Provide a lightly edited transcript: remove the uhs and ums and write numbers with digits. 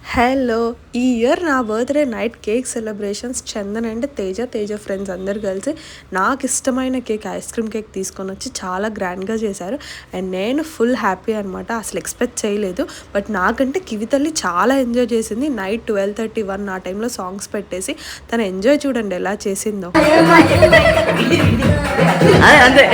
Hello! ఈ year నా birthday night cake celebrations Chandan and Teja friends అందరూ కలిసి నాకిష్టమైన కేక్ ఐస్ క్రీమ్ కేక్ తీసుకొనొచ్చి చాలా గ్రాండ్‌గా చేశారు. అండ్ నేను ఫుల్ హ్యాపీ అనమాట. అసలు ఎక్స్‌పెక్ట్ చేయలేదు. బట్ నాకంటే కివితల్లి చాలా ఎంజాయ్ చేసింది. నైట్ 12:30, 1 ఆ టైంలో సాంగ్స్ పెట్టేసి తను ఎంజాయ్ చూడండి ఎలా చేసిందో. అంతే.